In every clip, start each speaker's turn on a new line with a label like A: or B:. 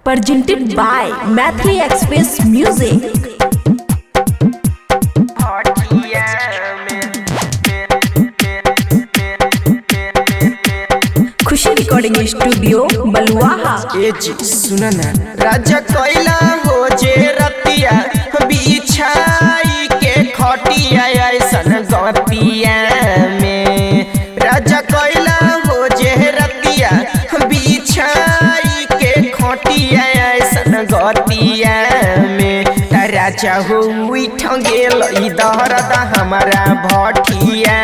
A: presented by Mathri Express Music. Khushi recording studio Baluaha.
B: सुना ना राजा कोइला हो जे रतिया बिछाई के खटिया ऐसन गतिया में राजा कोइला हो जे रतिया बिछाई के खटिया ऐसन गतिया में राजा हो उठ गेल दहरदा हमारा भटिया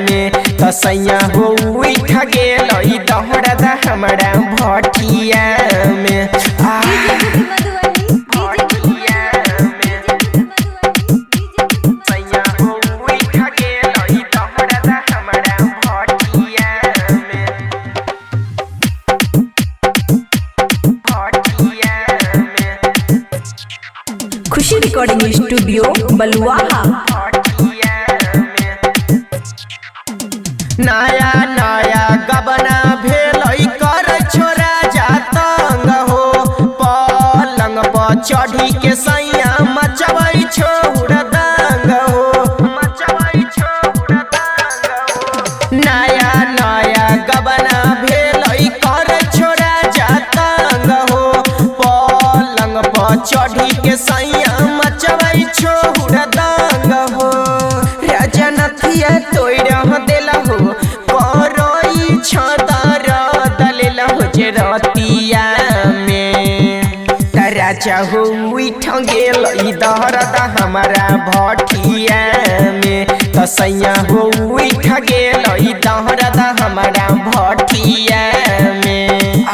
B: में तसैया हो उठ गेल दहरदा हमारा भटिया में
A: खुशी रिकॉर्डिंग स्टूडियो बलुआहा।
B: नया नया गबना भेल कर छोरा जातंग हो पलंग पर चढ़ी के सैया मचबै छोड़ दंग हो नया नया गबना भेल कर छोरा जातंग हो पलंग पर चढ़ी के सैया मचबै छोड़ दंग हो राजा नथिया तोड़ देला हो करई छदर दलेला हो जे रतिया में राजा हो उठ गेल दहरदा हमारा भटिया में तसैया हो उठ गेल दहरदा हमारा भटिया में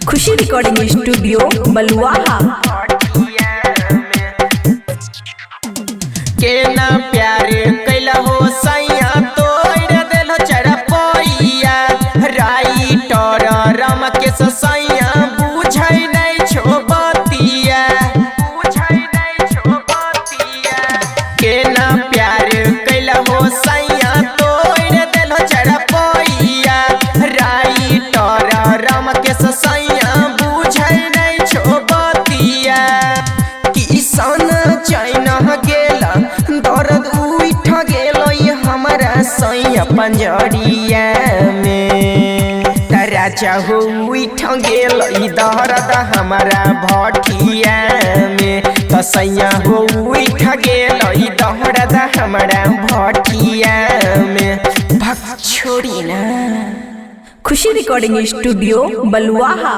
A: खुशी रिकॉर्डिंग स्टूडियो बलुआहा।
B: के ना प्यारे कैला हो सैया तोड़ देल चरपैया राइटर रम के सैया बुझै नहीं छो बतिया के ना प्यारे कैला हो सैया तोड़ देल चरपैया राइटर रम के सैया बुझै नहीं छो बतिया किसान चाइना गेला दर्द उठ गेल हमारा सैया पंजरिया में राजा हो उठ गेल दहरदा हमारा भटिया में तसैया हो उठ गेल दहरदा हमारा भटिया में भग छोड़ी ना।
A: खुशी रिकॉर्डिंग स्टूडियो बलुआहा।